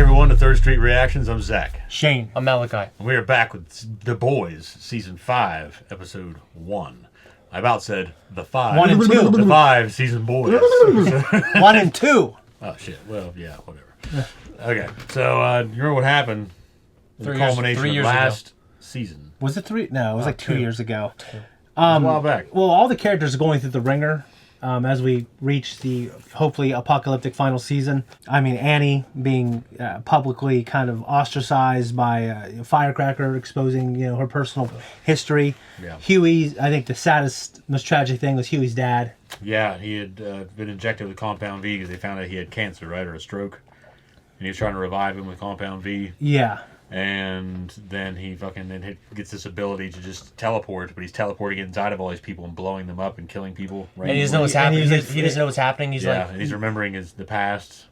everyone, to Third Street Reactions. I'm Zach. Shane. I'm Malachi. And we are back with The Boys, Season 5, Episode 1. I about said The 5. 1 and 2. The 5 Season Boys. 1 and 2. Oh, shit. Well, yeah, whatever. Okay, so you remember what happened in the culmination of last season? Was it 3? No, it was like 2 years ago. A while back. Well, all the characters are going through the ringer as we reach the hopefully apocalyptic final season. I mean, Annie being publicly kind of ostracized by a firecracker, exposing her personal history. Yeah. Huey, I think the saddest, most tragic thing was Huey's dad. Yeah, he had been injected with Compound V because they found out he had cancer, right, or a stroke. And he was trying to revive him with Compound V. Yeah. And then he gets this ability to just teleport, but he's teleporting inside of all these people and blowing them up and killing people. Right? And he doesn't know what's happening. He doesn't know what's happening. And he's remembering the past.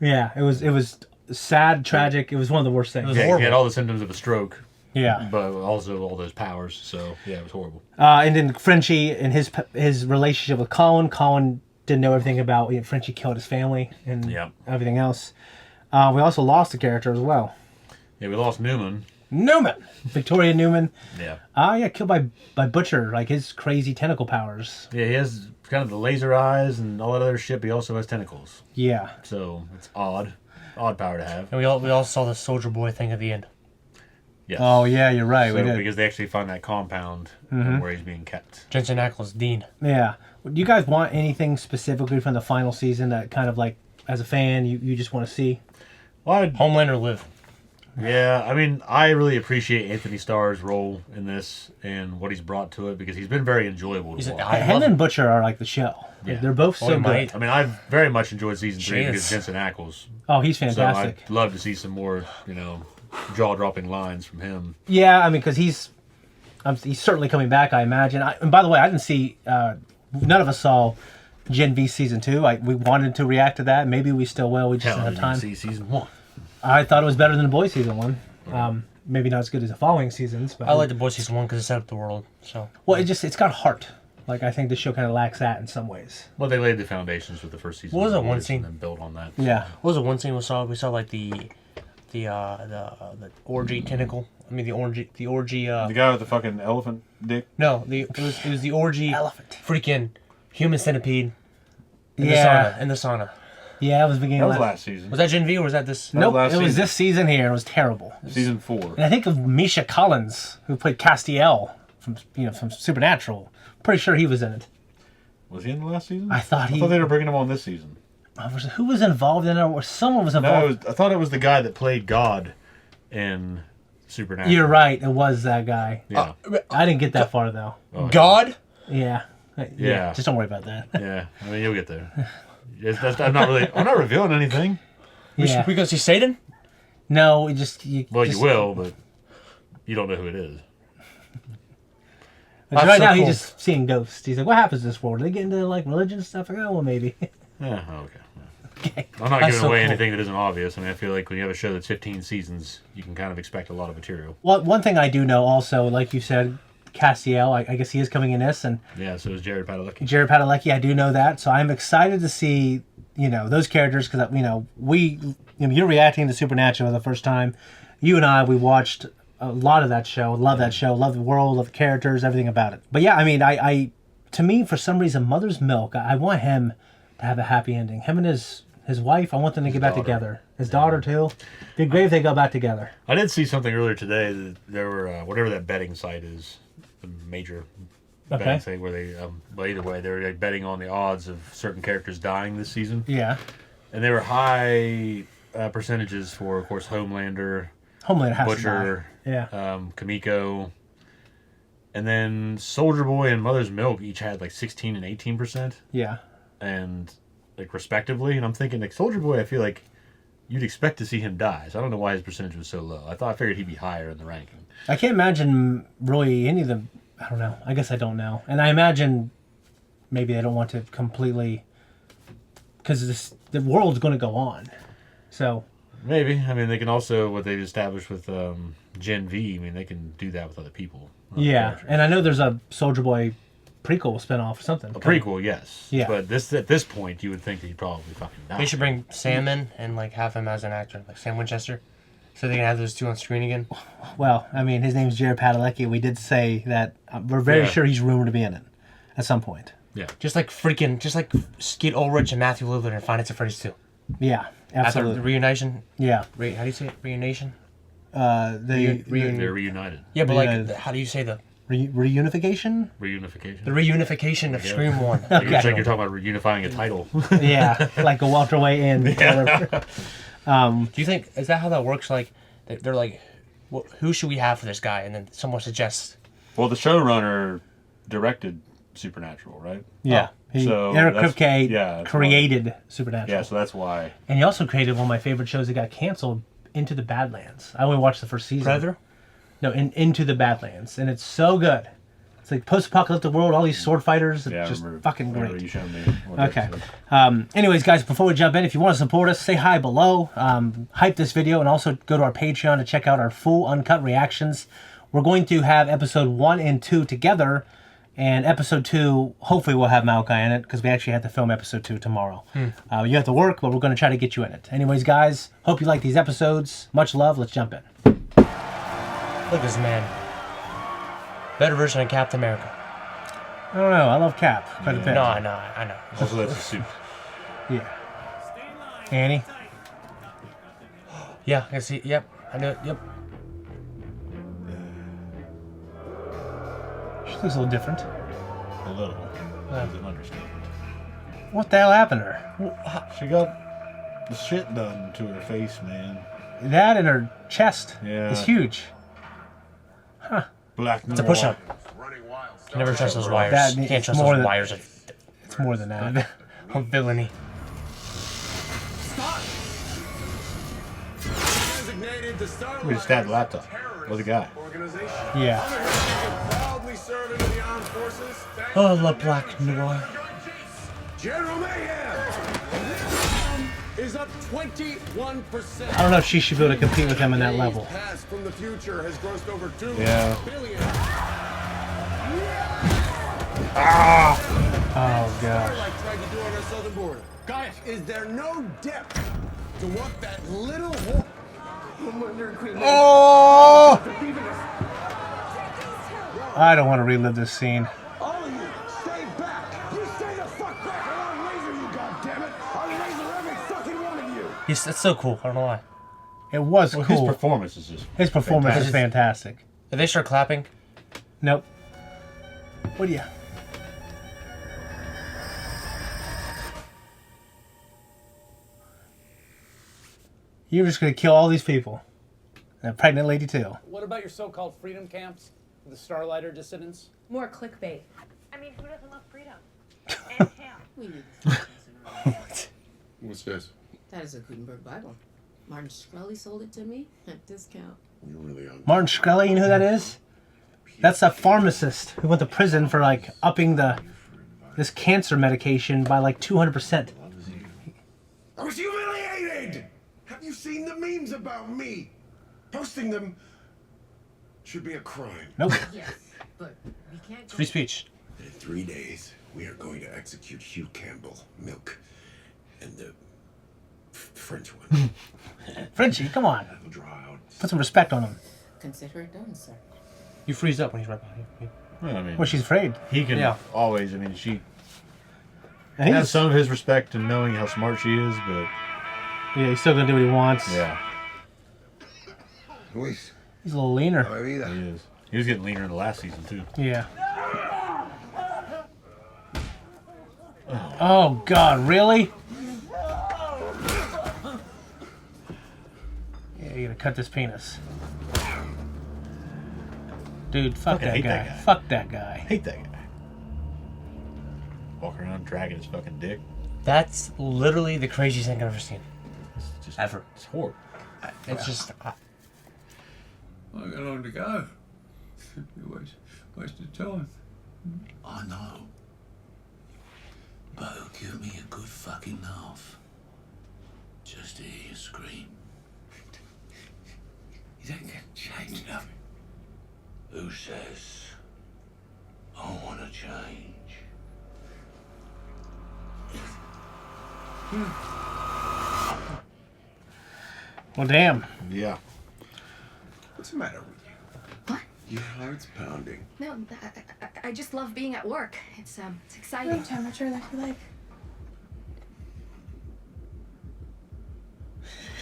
Yeah, it was sad, tragic. It was one of the worst things. It was horrible. He had all the symptoms of a stroke. Yeah, but also all those powers. So yeah, it was horrible. And then Frenchie and his relationship with Colin. Colin didn't know everything about Frenchie killed his family and everything else. We also lost a character as well. Yeah, we lost Newman. Victoria Newman. Yeah. Killed by Butcher, like his crazy tentacle powers. Yeah, he has kind of the laser eyes and all that other shit, but he also has tentacles. Yeah. So it's odd power to have. And we all saw the Soldier Boy thing at the end. Yes. Oh yeah, you're right. So, we did. because they actually found that compound where he's being kept. Jensen Ackles, Dean. Yeah. Do you guys want anything specifically from the final season that kind of like, as a fan, you just want to see? Well, Homelander live. Yeah, I mean, I really appreciate Anthony Starr's role in this and what he's brought to it because he's been very enjoyable to watch. Him and Butcher are like the show. Yeah. They're both so good. I mean, I've very much enjoyed season 3 because Jensen Ackles. Oh, he's fantastic. So I'd love to see some more, jaw-dropping lines from him. Yeah, I mean, because he's certainly coming back, I imagine. And by the way, I didn't see, none of us saw Gen V Season 2. We wanted to react to that. Maybe we still will. We just didn't have time. See Season 1. I thought it was better than The Boys Season 1. Maybe not as good as the following seasons. But I like The Boys Season 1 because it set up the world. So well, it's got heart. Like, I think the show kind of lacks that in some ways. Well, they laid the foundations with the first season. What was that one scene? And then built on that. Yeah. What was the one scene we saw? We saw like the orgy tentacle. I mean the orgy. The guy with the fucking elephant dick. No, it was the orgy. Elephant. Freaking human centipede. In the sauna. Yeah, it was beginning. That was last season. Was that Gen V or was that this? Nope, it was this season here. It was terrible. Season 4. And I think of Misha Collins, who played Castiel from Supernatural. Pretty sure he was in it. Was he in the last season? I thought they were bringing him on this season. Who was involved in it? Or someone was involved. No, I thought it was the guy that played God in Supernatural. You're right. It was that guy. Yeah. I didn't get that far though. Oh, God? Yeah. Yeah. Just don't worry about that. Yeah. I mean, you'll get there. I'm not revealing anything. Yeah. We gonna see Satan? No, you will, but you don't know who it is. Right now, he's just seeing ghosts. He's like, "What happens in this world? Do they get into like religion and stuff?" Like, "Oh, well, maybe." Yeah. Okay. I'm not giving away anything that isn't obvious. I mean, I feel like when you have a show that's 15 seasons, you can kind of expect a lot of material. Well, one thing I do know also, like you said, Castiel, I guess he is coming in this, and yeah, so is Jared Padalecki. I do know that, so I'm excited to see those characters because you're reacting to Supernatural for the first time. You and I, we watched a lot of that show. Love that show. Love the world. Love the characters. Everything about it. But yeah, I mean, to me, for some reason, Mother's Milk. I want him to have a happy ending. Him and his wife. I want them to get back together. His daughter too. It'd be great if they go back together. I did see something earlier today that there were whatever that betting site is. The major betting thing where they, but either way, they were like betting on the odds of certain characters dying this season. Yeah. And they were high percentages for, of course, Homelander has Butcher, to die. Yeah. Kamiko, and then Soldier Boy and Mother's Milk each had like 16 and 18%. Yeah. And like respectively, and I'm thinking like Soldier Boy, I feel like you'd expect to see him die. So I don't know why his percentage was so low. I figured he'd be higher in the ranking. I can't imagine really any of them. I don't know. I guess I don't know. And I imagine maybe they don't want to completely, because the world's going to go on. So maybe. I mean, they can also, what they've established with Gen V, I mean, they can do that with other people. Yeah, and I know there's a Soldier Boy prequel spinoff or something. A prequel, yes. Yeah. But at this point, you would think that he'd probably fucking die. They should bring Sam in and like have him as an actor, like Sam Winchester, so they can have those two on screen again. Well, I mean, his name's Jared Padalecki. We did say that we're very sure he's rumored to be in it at some point. Yeah. Just like Skeet Ulrich and Matthew Lillard in Five Nights at Freddy's 2. Yeah, absolutely. After the reunition. Yeah. How do you say it? Reunition? They're reunited. Yeah, but Reunited. like, how do you say the reunification? Reunification. the reunification of Scream 1? It's like you're talking about reunifying a title. Yeah, like a welterweight in. Do you think, is that how that works? Like, they're like, well, who should we have for this guy? And then someone suggests. Well, the showrunner directed Supernatural, right? Yeah. Eric Kripke created Supernatural. Yeah, so that's why. And he also created one of my favorite shows that got canceled, Into the Badlands. I only watched the first season. Predator? No, Into the Badlands. And it's so good. It's like post-apocalyptic world, all these sword fighters. It's just fucking great. You showed me. Okay. Anyways, guys, before we jump in, if you want to support us, say hi below. Hype this video, and also go to our Patreon to check out our full uncut reactions. We're going to have episode 1 and 2 together. And episode 2, hopefully we'll have Malachi in it, because we actually have to film episode 2 tomorrow. You have to work, but we're going to try to get you in it. Anyways, guys, hope you like these episodes. Much love. Let's jump in. Look at this man. Better version of Captain America. I don't know. I love Cap quite a bit. No, I know. Also, that's a suit. Yeah. Annie? Yeah, I see. Yep. I know it. Yep. She looks a little different. A little. That's an understatement. What the hell happened to her? She got the shit done to her face, man. That and her chest Yeah. is huge. Black It's a push-up. You never trust those wires. That- You can't it's trust more those than- wires It's more than that. of villainy. We just stabbed the laptop with a guy. Yeah. Oh, I love Black Noir. General Mayhem is up 21%. I don't know if she should be able to compete with him in that level. Past from the future has grossed over $2 Yeah. billion. Oh, gosh. Like tried to do on our southern border. Guys, is there no depth to what that little hole? Oh! I don't want to relive this scene. All of you, stay back. You stay the fuck back, or I'll laser you, goddammit. I'll laser every fucking one of you. He's, that's so cool. I don't know why. It was Well, cool. his performance is just. His performance is fantastic. If they start clapping, Nope. What do you... You're just going to kill all these people. And a pregnant lady, too. What about your so-called freedom camps? The Starlighter dissidents? More clickbait. I mean, who doesn't love freedom? And him. We need to What's this? That is a Gutenberg Bible. Martin Shkreli sold it to me at discount. You're really on. Martin Shkreli, you know who that is? That's a pharmacist who went to prison for, like, upping this cancer medication by, like, 200%. I was humiliated! Have you seen the memes about me? Posting them should be a crime. Nope. Yes, but we can't go. free speech. In 3 days, we are going to execute Hugh Campbell, Milk, and the French one. Frenchie, come on. We'll draw out. Put some respect on him. Consider it done, sir. You freeze up when he's right behind you. Well, I mean, Well, she's afraid. he can Yeah. always. I mean, she And has he's, some of his respect in knowing how smart she is, but yeah, he's still going to do what he wants. yeah, Luis, He's a little leaner. he is. He was getting leaner in the last season too. Yeah. Oh, God, really? Yeah, you're going to cut this penis. Dude, fuck Fucking that hate guy. that guy. Fuck that guy. Hate that guy. Walking around dragging his fucking dick. That's literally the craziest thing I've ever seen. It's just Ever. It's horrible. It's just... I got on to go. You wasted time. I know. But it'll give me a good fucking laugh. Just to hear you scream. You don't get changed, nothing. Who says I want to change? Well, damn. Yeah. What's the matter with you? What? Your heart's pounding. No, I just love being at work. It's exciting. Room temperature, I feel like.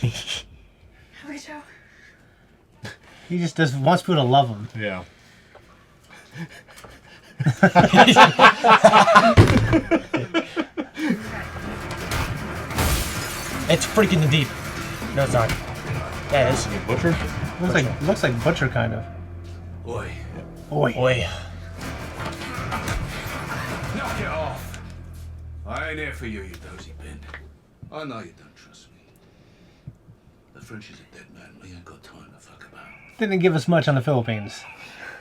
Okay, Joe. He just wants people to love him. Yeah. It's freaking deep. No, it's not. Yeah, it is. Butcher? Looks like Butcher kind of. Oi. Oi. Oi. Knock it off. I ain't here for you, you dozy bin. I know you don't trust me. The French is a dead man. We ain't got time to fuck about. Didn't give us much on the Philippines.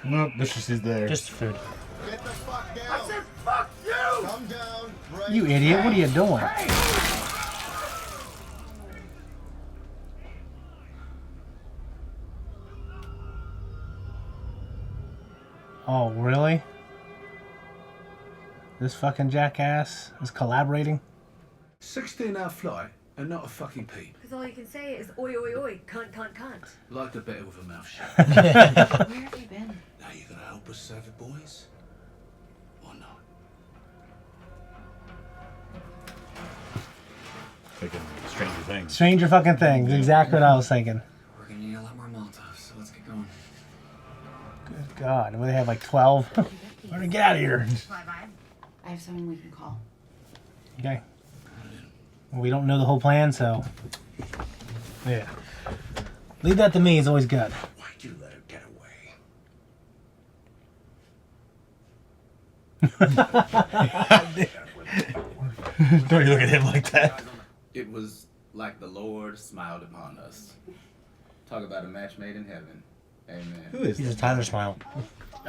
No, this just is there. Just food. Get the fuck down. I said fuck you! Come down. Right. You idiot, what are you doing? Oh, really? This fucking jackass is collaborating? 16-hour flight and not a fucking peep. Because all you can say is oi, oi, oi, cunt, cunt, cunt. Like the better with a mouth shut. Where have you been? Now you gonna help us save the boys? Or not? Thinking Stranger Things. Stranger fucking Things, exactly what I was thinking. We're gonna need a lot more Molotovs, so let's get going. Good God, what do they have, like 12? We're gonna get out of here. I have someone we can call. Okay. We don't know the whole plan, so yeah. Leave that to me. It's always good. Why'd you let her get away? Don't you look at him like that. It was like the Lord smiled upon us. Talk about a match made in heaven. Amen. Who is He's a this? Tyler smile.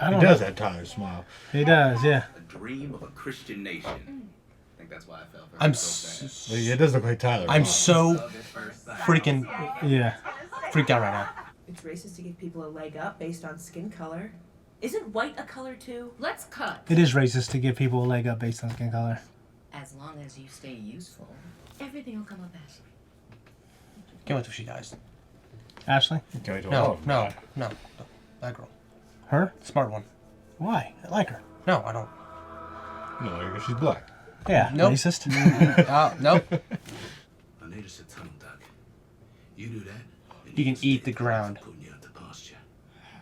I He don't does know. have Tyler smile. He does, yeah. A dream of a Christian nation. I think that's why I fell for her I'm so fast. s- It does look like Tyler. I'm so Love at first sight. freaking Yeah. freaked out right now. It's racist to give people a leg up based on skin color. Isn't white a color too? Let's cut. It is racist to give people a leg up based on skin color. As long as you stay useful, everything will come up best. Can't wait till she dies. Ashley? Can't wait till No, all of them no, die. no. That girl. Her? Smart one. Why? I like her. No, I don't. No, she's black. Yeah, Nope. racist. Nope. I need us a tunnel, Doug. You do that. and You can stay eat the clear ground. from putting you out to pasture.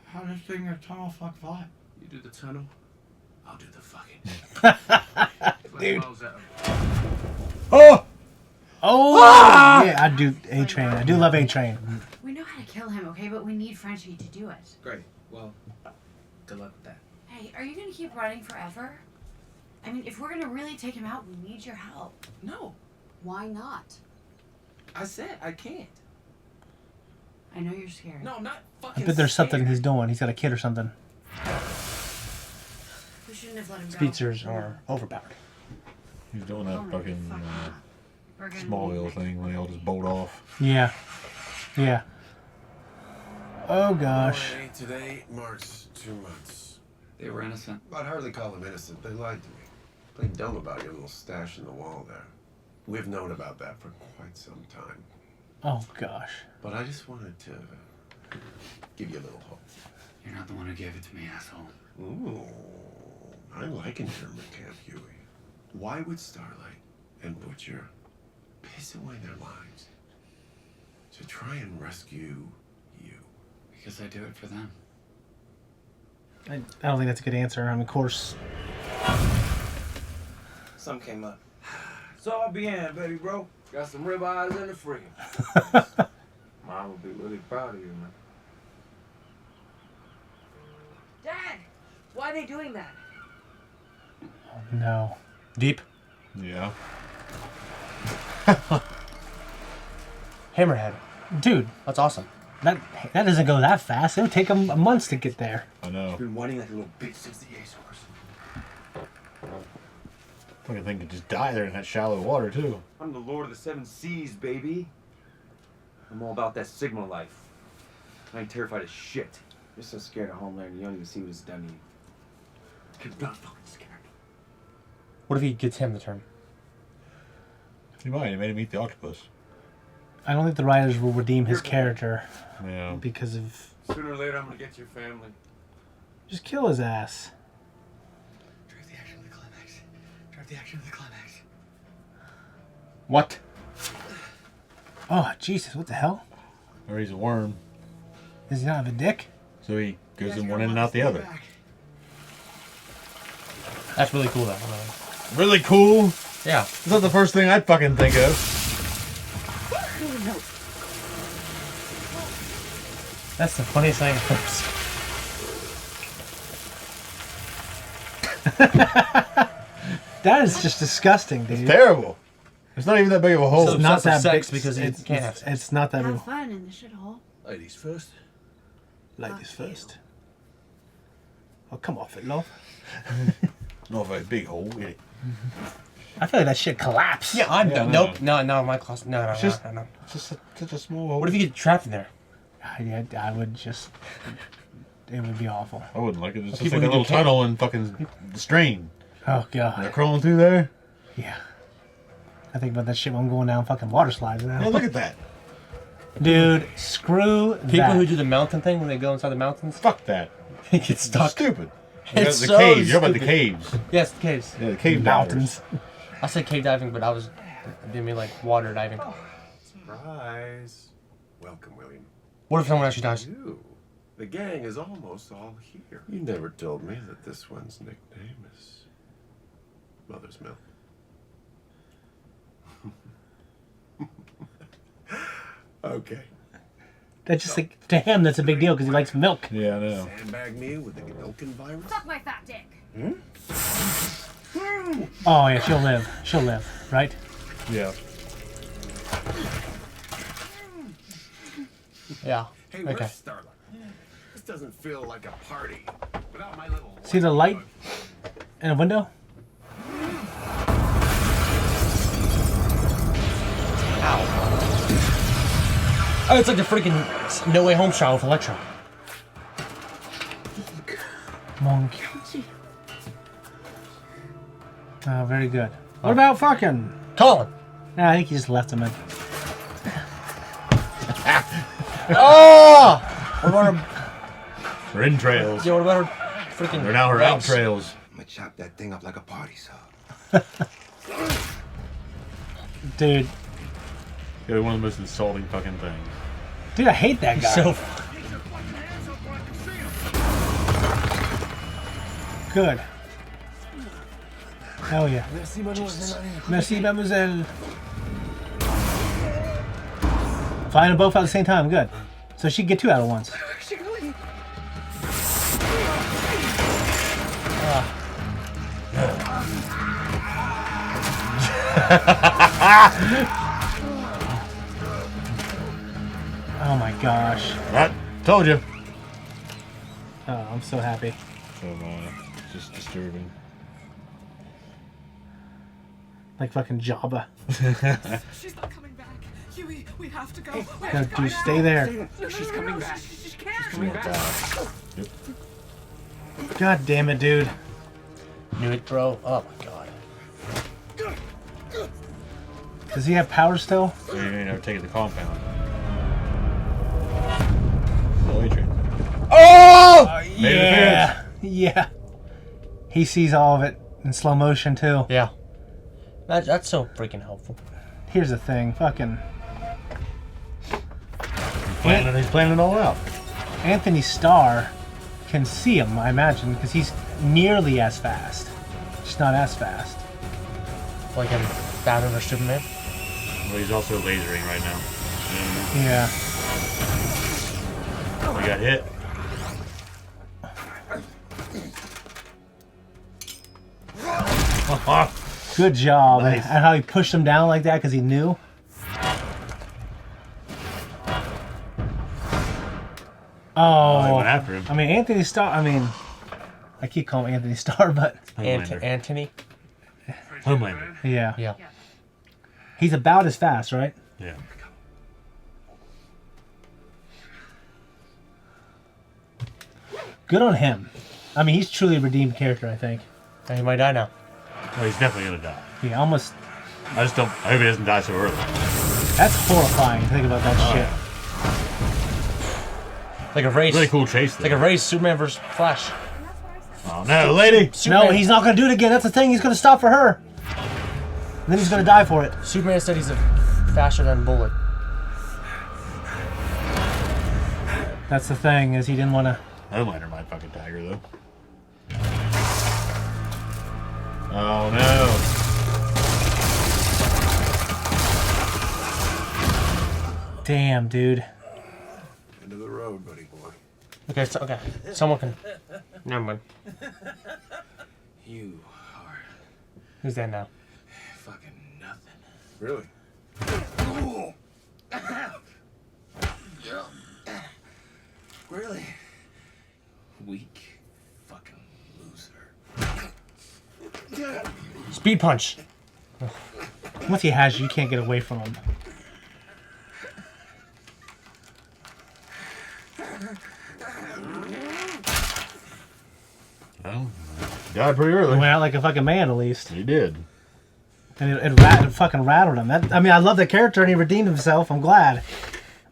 How does being a tunnel fuck fly? You do the tunnel, I'll do the fucking. Dude. Miles out. Oh! Oh! Yeah, I do A-Train. I do love A-Train. We know how to kill him, okay? But we need Frenchie to do it. Great. Well, good luck with that. Hey, are you gonna keep running forever? I mean, if we're gonna really take him out, we need your help. No, Why not? I said I can't. I know you're scared. No, I'm not I fucking bet there's something scared. he's doing. He's got a kid or something. We shouldn't have let him go. Speedsters are overpowered. He's doing that fucking We're gonna Smallville leave. thing when they all just bolt off. Yeah. Yeah. Oh, gosh. Today marks 2 months. They were innocent. I'd hardly call them innocent. They lied to me. Played dumb about your little stash in the wall there. We've known about that for quite some time. Oh, gosh. But I just wanted to give you a little hope. You're not the one who gave it to me, asshole. Ooh, I like internment camp, Huey. Why would Starlight and Butcher piss away their lives to try and rescue you? Because I do it for them. I don't think that's a good answer. I mean, of course. Some came up. So bien, baby bro. Got some ribeyes in the fridge. Mom would be really proud of you, man. Dad, why are they doing that? No. Deep. Yeah. Hammerhead. Dude, That's awesome. that doesn't go that fast. It would take them months to get there. I know. Been whining like a little bitch since the Ace Horse. Fucking thing could just die there in that shallow water too. I'm the Lord of the Seven Seas, baby. I'm all about that Sigma life. I ain't terrified of shit. You're so scared of Homeland, you don't even see what it's done to you. I'm not fucking scared. What if he gets him the turn? He might. He made him eat the octopus. I don't think the writers will redeem his character. Yeah. Because of... Sooner or later, I'm gonna get your family. Just kill his ass. Drive the action to the climax. Drive the action to the climax. What? Oh, Jesus, what the hell? Or he's a worm. Does he not have a dick? So he goes in one end and out the other. That's really cool, though. Really cool? Yeah. It's not the first thing I'd fucking think of. That's the funniest thing I've ever seen. That is just disgusting, dude. It's terrible. It's not even that big of a hole. So It's not that big. sex because you can't have sex. It's not that big. Have fun in the shithole. Ladies first. Ladies first. Oh, come off it, love. Not a very big hole, is it? I feel like that shit collapsed. Yeah, I'm done. no. Nope. No, my class. No. It's just, no. it's just such a small hole. What if you get trapped in there? I would just... It would be awful. I wouldn't like it. It's just People like a who little do camp- tunnel in fucking the strain. Oh, They're God. crawling through there. Yeah. I think about that shit when I'm going down fucking water slides now. Oh, look at that. Dude, screw that. People who do the mountain thing when they go inside the mountains, Fuck that. they get It's stuck. stupid. It's the so caves. You're about the stupid. caves. Yes, caves. Yeah, the cave Mountains. I said cave diving, but I didn't mean like water diving. Surprise. Welcome, William. What if someone actually dies? You. The gang is almost all here. You never told me that this one's nickname is Mother's Milk. Okay. That's just like, to him, that's a big deal because he likes milk. Yeah, I know. Sandbag me with the Godolkin virus? Suck my fat dick. Oh, yeah, she'll live. She'll live, right? Yeah. Yeah. Hey, Okay. where's Starlight? This doesn't feel like a party without my little... See the light in a window? Oh, it's like the freaking No Way Home style with Electro. Monkey. Oh, very good. What about fucking... Colin. Nah, I think he just left him in. Oh! What about her? Her entrails. Yeah, what about her freaking... They're now her legs? outrails. I'm gonna chop that thing up like a party saw. Dude. Yeah, one of the most insulting fucking things. Dude, I hate that guy. So... Good. Hell yeah. Merci, mademoiselle. Flying them both out at the same time. Good. So she can get two out at once. Oh my gosh. I told you. Oh, I'm so happy. So, it's just disturbing. Like fucking Jabba. She's not coming back. Huey, we have to go. We No, have to go dude, now. stay there. No, she's coming back. She can't. She's coming back. Yep. God damn it, dude. Knew it, bro. Oh my god. Does he have power still? So you never take it to the compound. Oh, Adrian. Oh! Made an Yeah. Yeah. He sees all of it in slow motion, too. Yeah. That's so freaking helpful. Here's the thing. Fucking... He's planning it all out. Anthony Starr can see him, I imagine, because he's nearly as fast. Just not as fast. Like in Batman or Superman. Well, he's also lasering right now. Yeah. We got hit. Good job. Nice. And how he pushed him down like that because he knew. Oh, They went after him. I mean, Anthony Starr, I keep calling him Anthony Starr, but Homelander. Anthony. Homelander. yeah. Yeah. He's about as fast, right? Yeah. Good on him. I mean, he's truly a redeemed character, I think. He might die now. Well, he's definitely gonna die. Yeah, almost. I just don't. I hope he doesn't die so early. That's horrifying. Think about that shit. Like a race. Really cool chase. It's like a race. Superman versus Flash. Oh no, lady! Superman, No, he's not gonna do it again. That's the thing. He's gonna stop for her. And then he's gonna die for it. Superman said he's faster than Bullet. That's the thing, is he didn't want to. Homelander might fucking Tiger though. Oh no! Damn, dude. End of the road, buddy boy. Okay, okay. Someone can. Never mind. You are Who's that now? fucking nothing. Really? Really? Weak fucking loser. Speed punch. Once he has you, you can't get away from him. Well, died pretty He early. went out like a fucking man, at least. He did. And it fucking rattled him. I mean, I love the character, and he redeemed himself. I'm glad.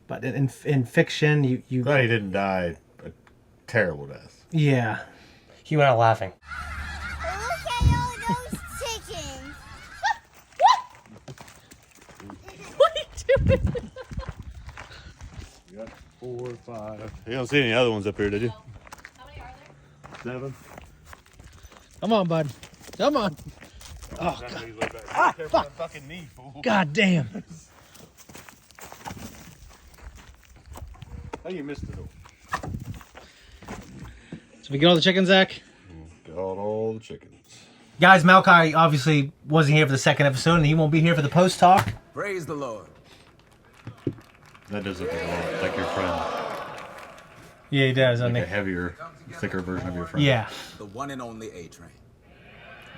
But in fiction, you Glad he didn't die a terrible death. yeah. He went out laughing. Look at all those chickens. What are you doing? You got 4 or 5. You don't see any other ones up here, did you? How many are there? 7. Come on, bud. Come on. Oh, God. Fuck. Fucking knee, fool. God damn. How you missed it all? So we get all the chickens, Zach? Got all the chickens. Guys, Malachi obviously wasn't here for the second episode, and he won't be here for the post talk. Praise the Lord. That does look a lot like your friend. Yeah, he does, Like doesn't a heavier, thicker version of your he? friend. Yeah. The one and only A-Train.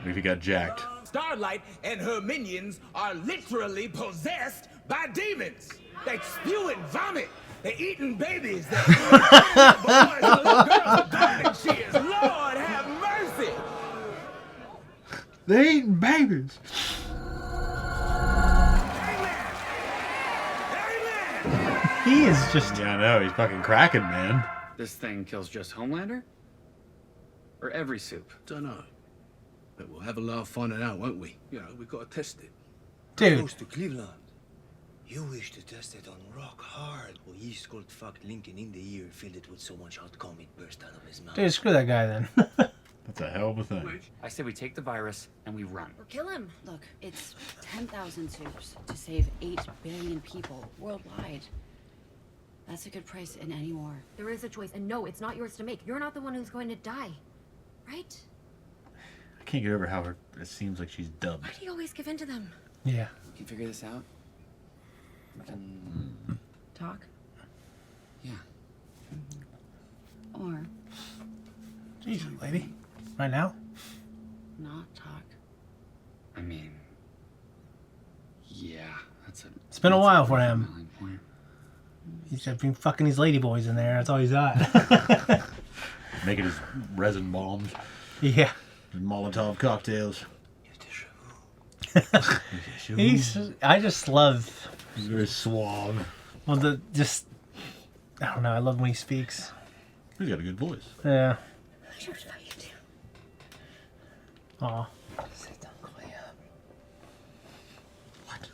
Maybe he got jacked. Starlight and her minions are literally possessed by demons. They spewing vomit. They eating babies. They boys and little girls with garden shears. Lord have mercy. They eating babies. He is just... Yeah, I know. He's fucking cracking, man. This thing kills just Homelander? Or every soup? Dunno. But we'll have a lot of fun it out, won't we? You know, we've got to test it. Dude. Goes to Cleveland. You wish to test it on rock hard. Well, he scored fucked Lincoln in the ear, filled it with so much hot cum it burst out of his mouth. Dude, screw that guy then. That's a hell of a thing. I say we take the virus and we run. Or kill him. Look, it's 10,000 soups to save 8 billion people worldwide. That's a good price in any war. There is a choice, and no, it's not yours to make. You're not the one who's going to die, right? I can't get over how it seems like she's dubbed. Why do you always give in to them? Yeah. We can figure this out. We can talk. Yeah. Or Jesus, lady. Right now? not talk. I mean, yeah, that's a. It's been a while for valid him. point. He's just been fucking these ladyboys in there. That's all he's got. Making his resin bombs. Yeah. And Molotov cocktails. I just love... He's very suave. Well, I don't know. I love when he speaks. He's got a good voice. Yeah. Here's what you do. Aw. What?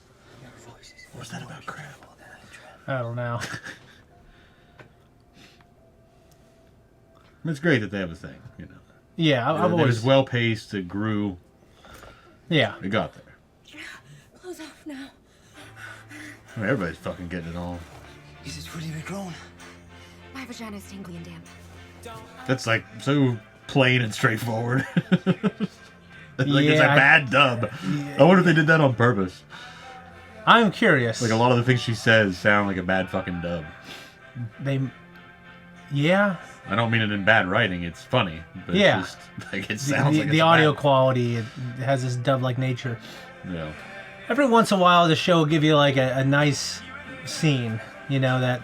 What's that about crab? I don't know. It's great that they have a thing, you know. Yeah, I've It always... was well paced. It grew. Yeah. It got there. Close off now. I mean, everybody's fucking getting it all. Is it fully regrown? My vagina's tingly and damp. That's like so plain and straightforward. Like it's a Yeah, bad dub. I wonder if they did that on purpose. I'm curious. Like a lot of the things she says sound like a bad fucking dub. Yeah. I don't mean it in bad writing. It's funny. But Yeah. It's just, like it sounds like the it's audio bad. quality, it has this dub-like nature. Yeah. Every once in a while, the show will give you like a nice scene, you know, that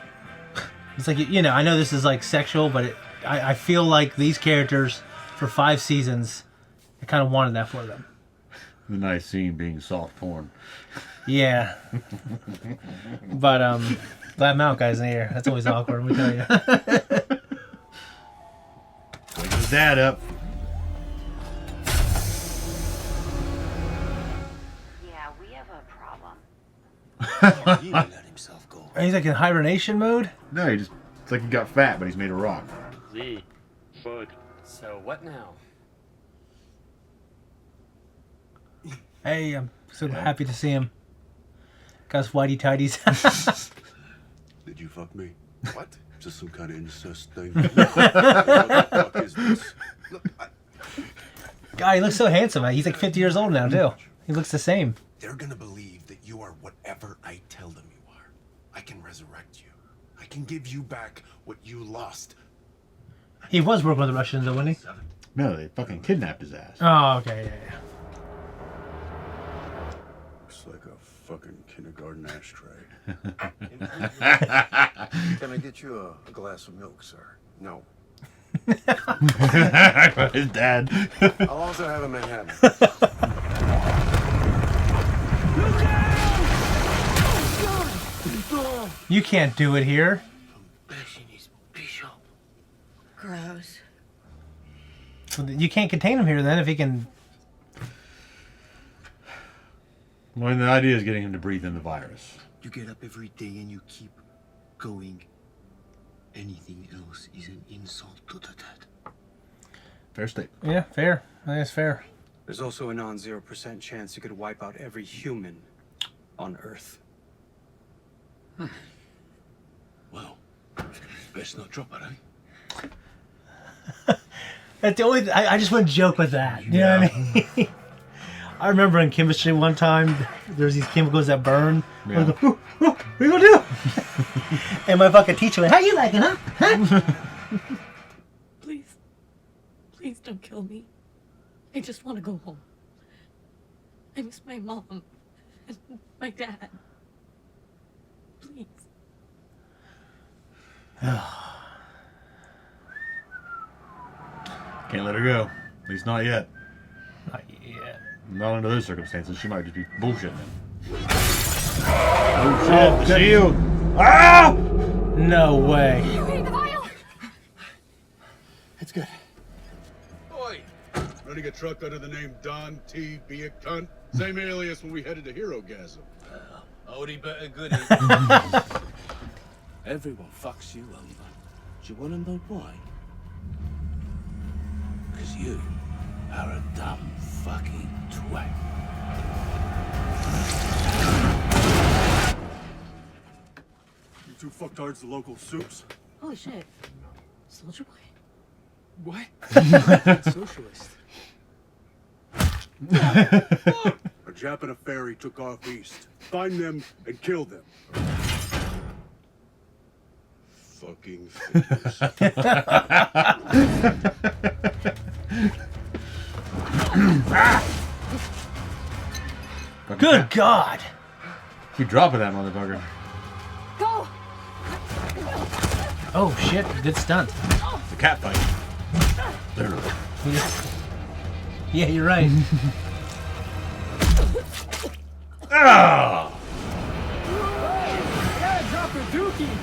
it's like, you know, I know this is like sexual, but I feel like these characters for 5 seasons, I kind of wanted that for them. The nice scene being soft porn. Yeah. But that mount guy's in here. That's always awkward, let me tell you. Wake his dad up. Yeah, we have a problem. He let himself go. He's like in hibernation mode? No, it's like he got fat, but he's made of rock. Z. Bud. So what now? Hey, I'm so happy to see him. Got his whitey tidies. Did you fuck me? What? Is this some kind of incest thing? What the fuck is this? Look, God, he looks so handsome. He's like 50 years old now, too. He looks the same. They're gonna believe that you are whatever I tell them you are. I can resurrect you. I can give you back what you lost. He was working with the Russians, though, wasn't he? No, they fucking kidnapped his ass. Oh, okay, yeah. Looks like a fucking kindergarten ashtray. Can I get you a glass of milk, sir? No. His dad. I'll also have a Manhattan. You can't do it here. Gross. You can't contain him here then if he can. Well, the idea is getting him to breathe in the virus. You get up every day and you keep going. Anything else is an insult to the dead. Fair statement. Yeah, fair. I think it's fair. There's also a non-0% chance you could wipe out every human on Earth. Well, best not drop it, eh? That's the only. I just want to joke with that. You know what I mean? I remember in chemistry one time, there's these chemicals that burn. Yeah. I was like, what are you gonna do? And my fucking teacher went, "How you liking, huh? Please. Please don't kill me. I just want to go home. I miss my mom and my dad. Please. Can't let her go. At least not yet. Not yet. Not under those circumstances. She might just be bullshitting him. Oh shit, the shield! Ah! No way. It's good. Oi! Running a truck under the name Don T. Be a cunt. Same alias when we headed to Herogasm. Odie better goodie. Everyone fucks you over. Do you want to know why? Because you are a dumb fucking twat. You two fucktards, the local soups. Holy shit. Soldier Boy? What? Socialist. A Jap and a ferry took off east. Find them and kill them. Fucking figures. Good God! You dropping that motherfucker. Go! Oh shit! Good stunt. It's a cat fight. Yeah, you're right. Ah! Drop the dookie!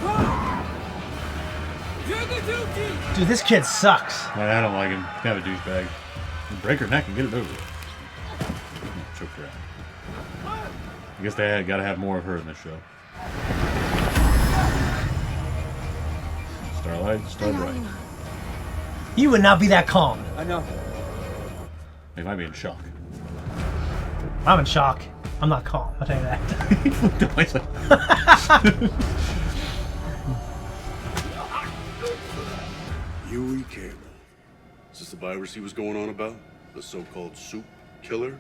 You're the dookie! Dude, this kid sucks. I don't like him. He's kind of a douchebag. Break her neck and get it over with. Choke her out. I guess they gotta have more of her in this show. Starlight, Starbright. You would not be that calm. I know. They might be in shock. I'm in shock. I'm not calm, I'll tell you that. Huey Campbell. Is this the virus he was going on about? The so-called soup killer?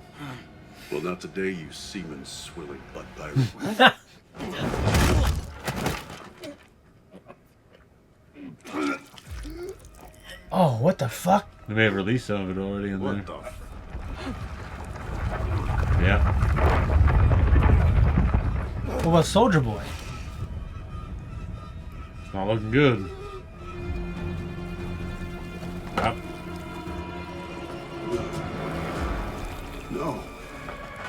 Well, not today, you semen-swilling butt pirate. Oh, what the fuck? They may have released some of it already in there. What the Yeah. What about Soldier Boy? It's not looking good. Yep. No.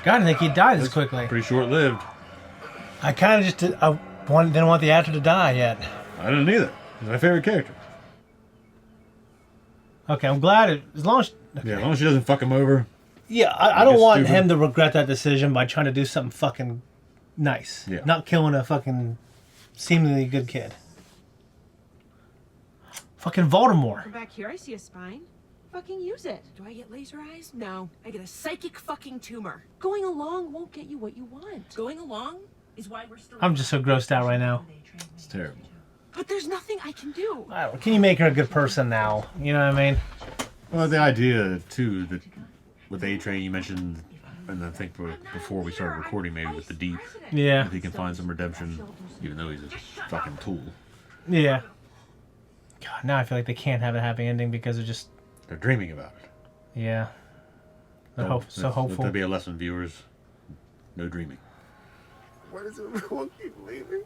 God, I didn't think he'd die this quickly. Pretty short-lived. I kind of just didn't want the actor to die yet. I didn't either. He's my favorite character. Okay, I'm glad as long as... Okay. Yeah, as long as she doesn't fuck him over. Yeah, I don't want him to regret that decision by trying to do something fucking nice. Yeah. Not killing a fucking seemingly good kid. Fucking Voldemort. From back here, I see a spine. Fucking use it. Do I get laser eyes? No. I get a psychic fucking tumor. Going along won't get you what you want. Going along is why we're still... I'm just so grossed out right now. It's terrible. But there's nothing I can do. Can you make her a good person now? You know what I mean? Well, the idea, too, that with A-Train, you mentioned, and I think before we started recording, maybe with the Deep. Yeah. If he can find some redemption, even though he's a fucking tool. Yeah. God, now I feel like they can't have a happy ending because they're dreaming about it. Yeah. They're so hopeful. Let there be a lesson, viewers. No dreaming. Why does everyone keep leaving?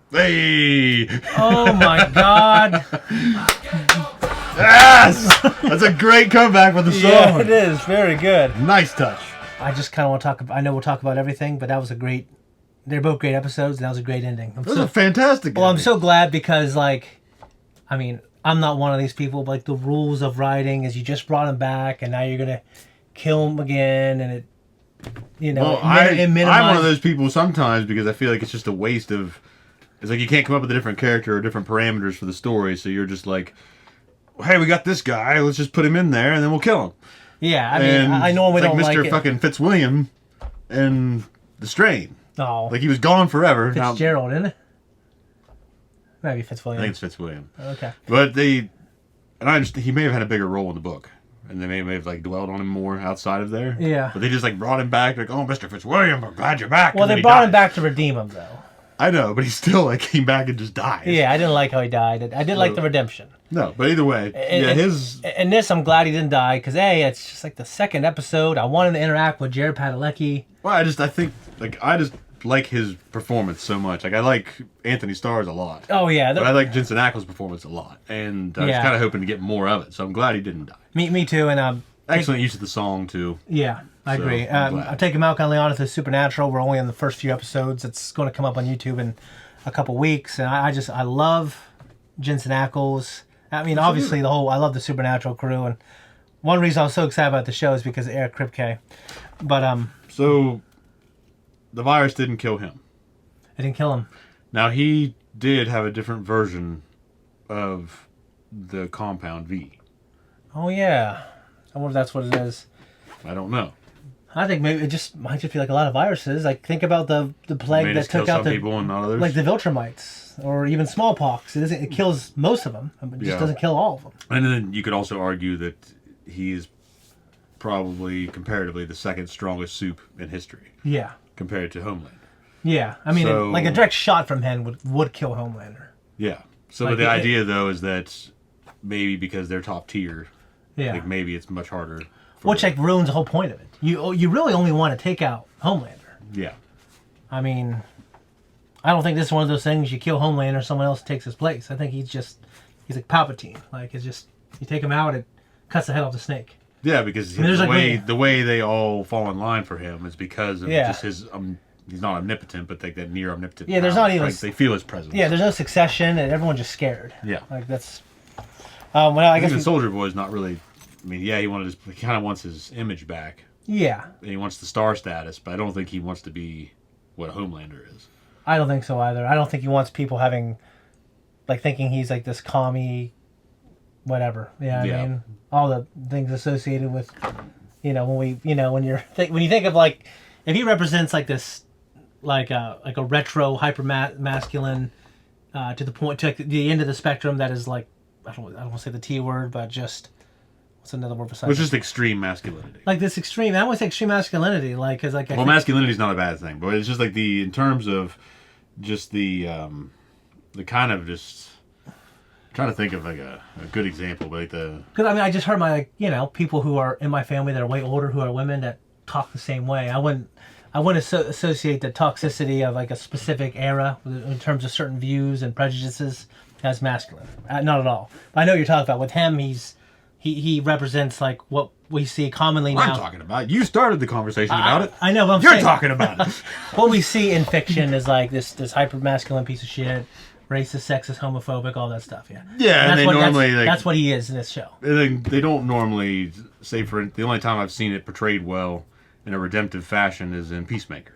Hey! Oh my God! Yes! That's a great comeback with the song. Yeah, it is. Very good. Nice touch. I just kind of want to talk about... I know we'll talk about everything, but that was a great... They're both great episodes, and that was a great ending. That was a fantastic Well, ending. I'm so glad because, like... I mean, I'm not one of these people, but, like, the rules of writing is you just brought him back, and now you're going to kill him again, and it... You know, Well, I'm one of those people sometimes because I feel like it's just a waste of... It's like you can't come up with a different character or different parameters for the story, so you're just like, well, hey, we got this guy, let's just put him in there and then we'll kill him. Yeah, I mean, I normally don't like Mr. it. fucking Fitzwilliam and The Strain. Oh. Like he was gone forever. Fitzgerald, isn't it? Maybe Fitzwilliam. I think it's Fitzwilliam. Okay. But and I understand, he may have had a bigger role in the book. And they may have like dwelled on him more outside of there. Yeah. But they just like brought him back, like, oh, Mr. Fitzwilliam, we're glad you're back. Well, they brought him back to redeem him, though. I know, but he still like came back and just died. Yeah, I didn't like how he died. I did like the redemption. No, but either way, And this, I'm glad he didn't die because it's just like the second episode. I wanted to interact with Jared Padalecki. Well, I just like his performance so much. Like I like Anthony Starr's a lot. Oh yeah, but I like Jensen Ackles' performance a lot, and I was kind of hoping to get more of it. So I'm glad he didn't die. Me too, and excellent use of the song too. Yeah, I agree. I'm taking Malcolm Leon to Supernatural. We're only in the first few episodes. It's going to come up on YouTube in a couple weeks, and I love Jensen Ackles. I mean, obviously I love the Supernatural crew, and one reason I was so excited about the show is because of Eric Kripke. But so the virus didn't kill him. It didn't kill him. Now he did have a different version of the compound V. Oh yeah, I wonder if that's what it is. I don't know. I think maybe it might just be like a lot of viruses. Like think about the plague that took out some people and not others. Like the Viltrumites or even smallpox. It kills most of them. It just doesn't kill all of them. And then you could also argue that he is probably comparatively the second strongest soup in history. Yeah. Compared to Homelander. Yeah, I mean, like a direct shot from him would kill Homelander. Yeah. So like, the idea though is that maybe because they're top tier, like maybe it's much harder. Which like ruins the whole point of it. You really only want to take out Homelander. Yeah. I mean, I don't think this is one of those things you kill Homelander, someone else takes his place. I think he's like Palpatine. Like it's just you take him out, it cuts the head off the snake. Yeah, because the way they all fall in line for him is because of just his he's not omnipotent, but like that near omnipotent. Yeah, there's not even they feel his presence. Yeah, there's no succession, and everyone's just scared. Yeah, like that's. Well, I guess the Soldier Boy's not really. I mean, yeah, he kind of wants his image back. Yeah, and he wants the star status, but I don't think he wants to be what a Homelander is. I don't think so either. I don't think he wants people thinking he's like this commie, whatever. Yeah, I mean, all the things associated with, when you think of like, if he represents like this, like a retro hyper masculine, to the point to the end of the spectrum that is like, I don't want to say the T word, but just what's another word besides? It's just extreme masculinity. Like this extreme. I don't want to say extreme masculinity, like because like. Masculinity is not a bad thing, but it's just like in terms of just the kind of just. Trying to think of like a good example, but because I mean I just heard people who are in my family that are way older who are women that talk the same way. I wouldn't associate the toxicity of like a specific era in terms of certain views and prejudices as masculine. Not at all. But I know what you're talking about. With him, he's he represents like what we see commonly now. I'm talking about. You started the conversation about it. I know, but You're talking about it. What we see in fiction is like this hyper masculine piece of shit, racist, sexist, homophobic, all that stuff. Yeah. Yeah, and they normally that's what he is in this show. They don't normally say for the only time I've seen it portrayed well in a redemptive fashion is in Peacemaker.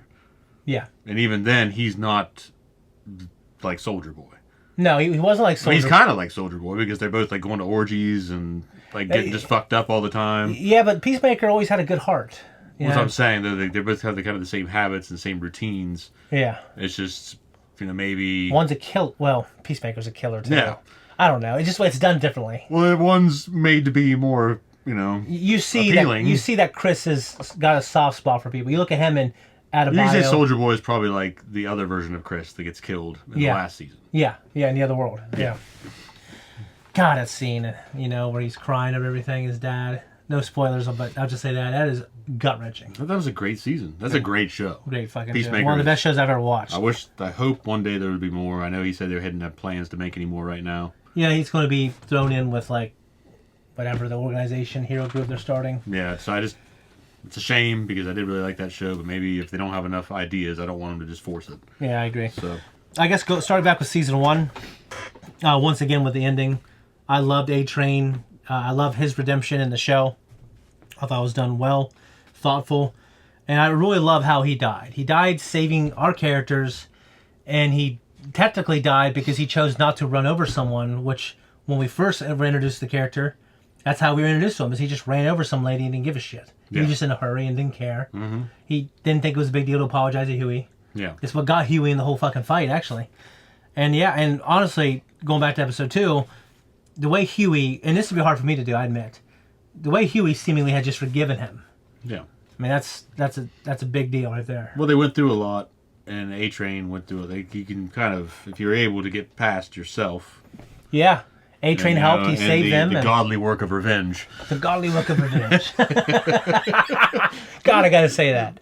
Yeah. And even then, he's not like Soldier Boy. No, he wasn't like Soldier. He's kind of like Soldier Boy because they're both like going to orgies and like getting just fucked up all the time. Yeah, but Peacemaker always had a good heart. That's what I'm saying. They both have the kind of the same habits and same routines. Yeah. It's just, maybe... One's a kill. Well, Peacemaker's a killer, too. Yeah. I don't know. It's done differently. Well, one's made to be more, You see appealing. that Chris has got a soft spot for people. You look at him in Adebayo. You can say Soldier Boy is probably like the other version of Chris that gets killed in the last season. Yeah, in the other world. Yeah. God, that scene, where he's crying over everything, his dad. No spoilers, but I'll just say that is gut-wrenching. That was a great season. That's a great show. Great fucking Peacemaker show. One of the best shows I've ever watched. I hope one day there would be more. I know he said they hadn't have plans to make any more right now. Yeah, he's going to be thrown in with, like, whatever the organization, hero group they're starting. Yeah, so it's a shame because I did really like that show, but maybe if they don't have enough ideas, I don't want them to just force it. Yeah, I agree. So I guess starting back with season 1, once again with the ending. I loved A-Train. I love his redemption in the show. I thought it was done well, thoughtful, and I really love how he died. He died saving our characters, and he technically died because he chose not to run over someone, which when we first ever introduced the character, that's how we were introduced to him, is he just ran over some lady and didn't give a shit. He was just in a hurry and didn't care. Mm-hmm. He didn't think it was a big deal to apologize to Huey. Yeah. It's what got Huey in the whole fucking fight, actually. And yeah, and honestly, going back to episode 2, the way Huey, and this would be hard for me to do, I admit, the way Huey seemingly had just forgiven him. Yeah. I mean, that's a big deal right there. Well, they went through a lot, and A-Train went through it. You can kind of, if you're able to get past yourself. Yeah. A-Train helped, he saved them. The godly work of revenge. The godly work of revenge. God, I gotta say that.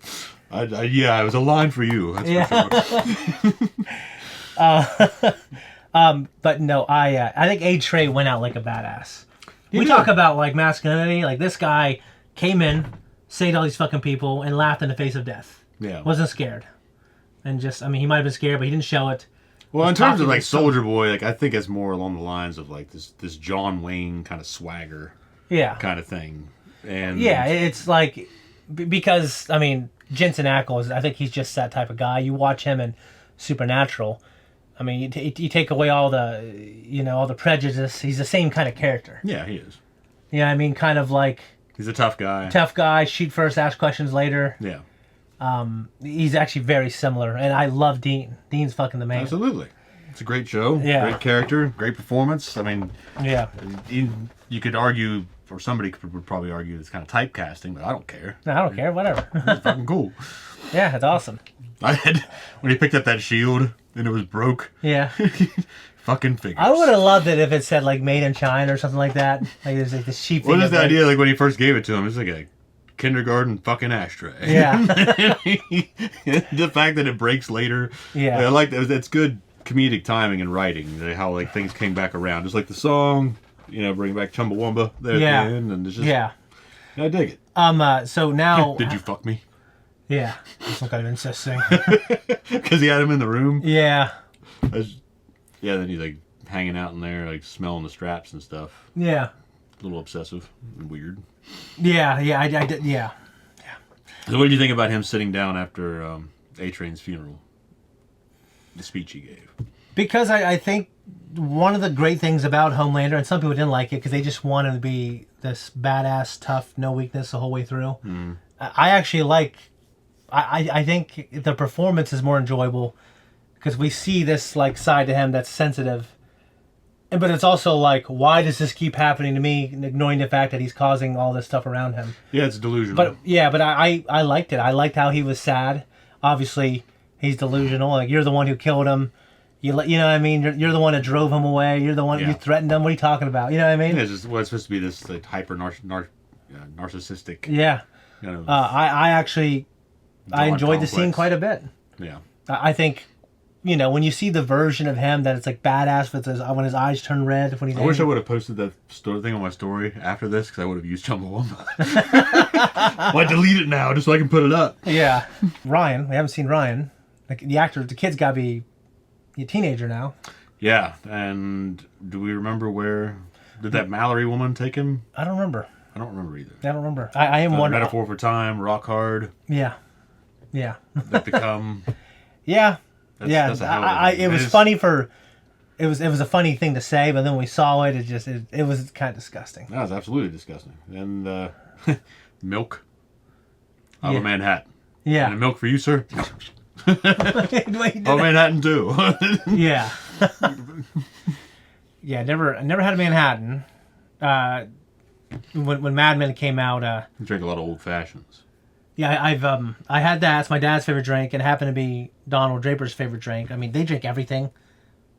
Yeah, it was a line for you. That's for sure. But no, I think A-Train went out like a badass. We talk about like masculinity, like this guy came in, saved all these fucking people, and laughed in the face of death. Yeah. Wasn't scared. And just, he might have been scared, but he didn't show it. Well, in terms of like Soldier Boy, like I think it's more along the lines of like this John Wayne kind of swagger. Yeah. Kind of thing. And yeah, it's like, because, Jensen Ackles, I think he's just that type of guy. You watch him in Supernatural. You take away all the, all the prejudice. He's the same kind of character. Yeah, he is. Yeah, kind of like... He's a tough guy. Tough guy, shoot first, ask questions later. Yeah. He's actually very similar, and I love Dean. Dean's fucking the man. Absolutely. It's a great show. Yeah. Great character, great performance. Yeah. You could argue, or somebody would probably argue it's kind of typecasting, but I don't care. No, I don't care, whatever. It's fucking cool. Yeah, it's awesome. When he picked up that shield and it was broke. Yeah. Fucking figures. I would have loved it if it said like made in China or something like that. Like there's like the sheep. What is the idea? Like when he first gave it to him, it's like a kindergarten fucking ashtray. Yeah. The fact that it breaks later. Yeah. I like that. It's good comedic timing and writing. How like things came back around. Just like the song, bring back Chumbawamba there at the end, and it's just I dig it. So now. Did you fuck me? Yeah. Some kind of incest thing. Because he had him in the room. Yeah. Yeah, then he's like hanging out in there, like smelling the straps and stuff. Yeah. A little obsessive and weird. Yeah, I did, yeah. So what did you think about him sitting down after A-Train's funeral? The speech he gave. Because I think one of the great things about Homelander, and some people didn't like it because they just wanted to be this badass, tough, no weakness the whole way through. Mm. I actually like... I think the performance is more enjoyable because we see this like side to him that's sensitive, but it's also like, why does this keep happening to me? Ignoring the fact that he's causing all this stuff around him. Yeah, it's delusional. But I liked it. I liked how he was sad. Obviously, he's delusional. Like you're the one who killed him. You know what I mean? You're the one that drove him away. You're the one you threatened him. What are you talking about? You know what I mean? Yeah, it's supposed to be this like hyper narcissistic. Yeah. Kind of I actually. I enjoyed the scene quite a bit. Yeah. I think you know, when you see the version of him that it's like badass with his, when his eyes turn red when he's I wish I angry. would have posted that story thing on my story after this because I would have used Chumbawamba. Well, I delete it now just so I can put it up. Yeah. Ryan, we haven't seen Ryan. Like, the actor, the kid's got to be a teenager now. Yeah, and do we remember where did that Mallory woman take him? I don't remember. I don't remember either. I don't remember. I am wondering. Metaphor for time, rock hard. Yeah. Yeah. That become. Yeah. That's it was funny for. It was a funny thing to say, but then when we saw it, it was kind of disgusting. That was absolutely disgusting. And milk. Out Yeah. of Manhattan. Yeah. And milk for you, sir. Oh, Manhattan too. Yeah. Yeah, never had a Manhattan. When Mad Men came out, You drink a lot of old fashions. yeah, I had that. It's my dad's favorite drink, and it happened to be Donald Draper's favorite drink. I mean, they drink everything.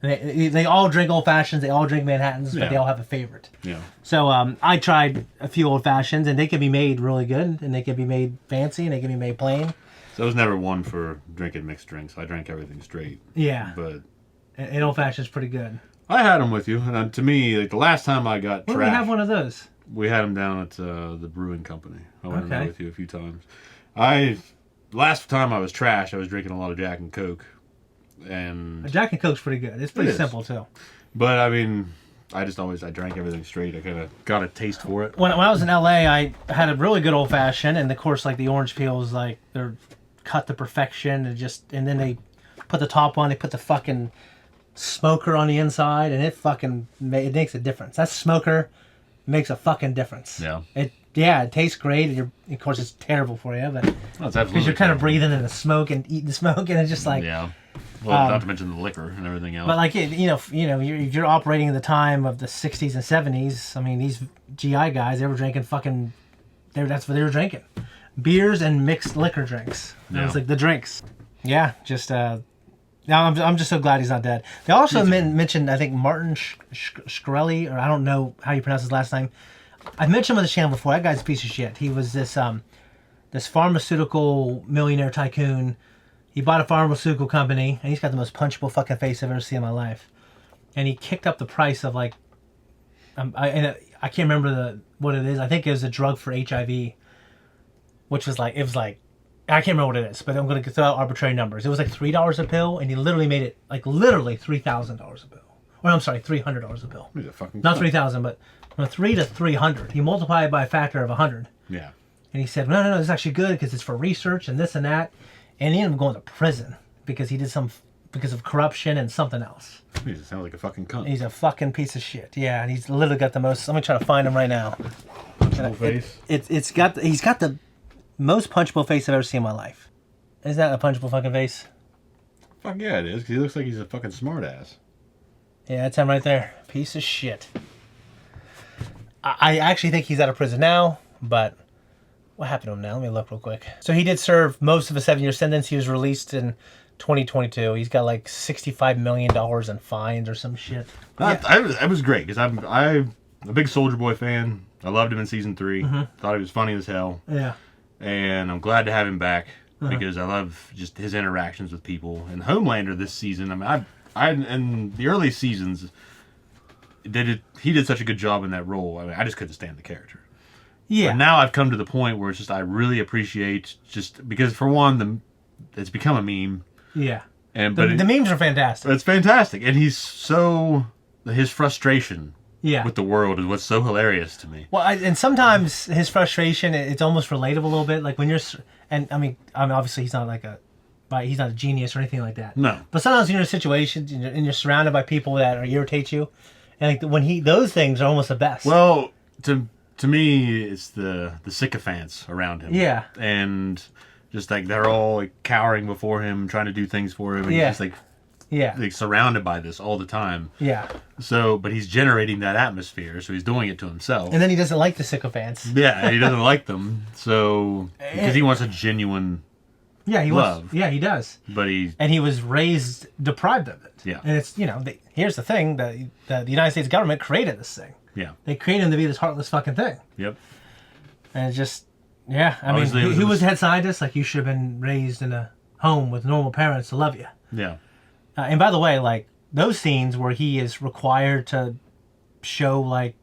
They all drink old fashions. They all drink Manhattans, but Yeah. they all have a favorite. Yeah. So I tried a few old fashions, and they can be made really good, and they can be made fancy, and they can be made plain. So I was never one for drinking mixed drinks. I drank everything straight. Yeah. But And old fashioned's pretty good. I had them with you, and to me, like the last time I got Where do we trashed, have one of those? we had them down at the brewing company. I went in there Okay. with you a few times. Last time I was trashed, I was drinking a lot of Jack and Coke, and Jack and Coke's pretty good. It's pretty It is. simple too. But I mean, I drank everything straight. I kind of got a taste for it. When I was in LA, I had a really good old fashioned, and of course, like the orange peels, like they're cut to perfection, and then they put the top on. They put the fucking smoker on the inside, and it makes a difference. That smoker makes a fucking difference. Yeah. It tastes great, and of course it's terrible for you, but Oh, it's absolutely because you're kind of breathing in the smoke and eating the smoke, and it's just like yeah. Well, not to mention the liquor and everything else. But like you're operating in the time of the 60s and 70s. I mean, these GI guys, they were drinking fucking. That's what they were drinking, beers and mixed liquor drinks. That was Yeah. like the drinks. Yeah, just now I'm just so glad he's not dead. They also mentioned I think Martin Shkreli, or I don't know how you pronounce his last name. I've mentioned him on the channel before. That guy's a piece of shit. He was this pharmaceutical millionaire tycoon. He bought a pharmaceutical company, and he's got the most punchable fucking face I've ever seen in my life. And he kicked up the price of like, I can't remember what it is. I think it was a drug for HIV, which was like I can't remember what it is, but I'm going to throw out arbitrary numbers. It was like $3 a pill, and he literally made it like literally $3,000 a pill. Or I'm sorry, $300 a pill. He's a fucking Not cunt. 3,000, but from 3 to 300. He multiplied it by a factor of 100. Yeah. And he said, no, this is actually good because it's for research and this and that. And he ended up going to prison because he did because of corruption and something else. He just sounds like a fucking cunt. He's a fucking piece of shit. Yeah, and he's literally got the most. Let me try to find him right now. Punchable face. He's got the most punchable face I've ever seen in my life. Is that a punchable fucking face? Fuck yeah, it is. Because he looks like he's a fucking smartass. Yeah, that's him right there. Piece of shit. I actually think he's out of prison now, but what happened to him now? Let me look real quick. So he did serve most of a 7-year sentence. He was released in 2022. He's got like $65 million in fines or some shit. That was great because I'm a big Soldier Boy fan. I loved him in season 3. Mhm. Thought he was funny as hell. Yeah. And I'm glad to have him back Uh-huh. because I love just his interactions with people. And Homelander this season, I mean, I in the early seasons, he did such a good job in that role. I mean, I just couldn't stand the character. Yeah. But now I've come to the point where it's just I really appreciate just because for one, it's become a meme. Yeah. And The memes are fantastic. It's fantastic, and his frustration. Yeah. With the world is what's so hilarious to me. Well, and sometimes his frustration, it's almost relatable a little bit. Like when you're, and I mean obviously he's not he's not a genius or anything like that. No. But sometimes you're in a situation and you're surrounded by people that irritate you, and like those things are almost the best. Well, to me, it's the sycophants around him. Yeah. And just like they're all like cowering before him, trying to do things for him, and Yeah. he's just Yeah. like surrounded by this all the time. Yeah. So, but he's generating that atmosphere, so he's doing it to himself. And then he doesn't like the sycophants. Yeah, he doesn't like them, so because he wants a genuine Yeah, he love. was. Yeah, he does. But And he was raised deprived of it. Yeah. And it's here's the thing that the United States government created this thing. Yeah. They created him to be this heartless fucking thing. Yep. And it's just I Obviously, mean, it he was- was head scientist. Like you should have been raised in a home with normal parents to love you. Yeah. And by the way, like those scenes where he is required to show like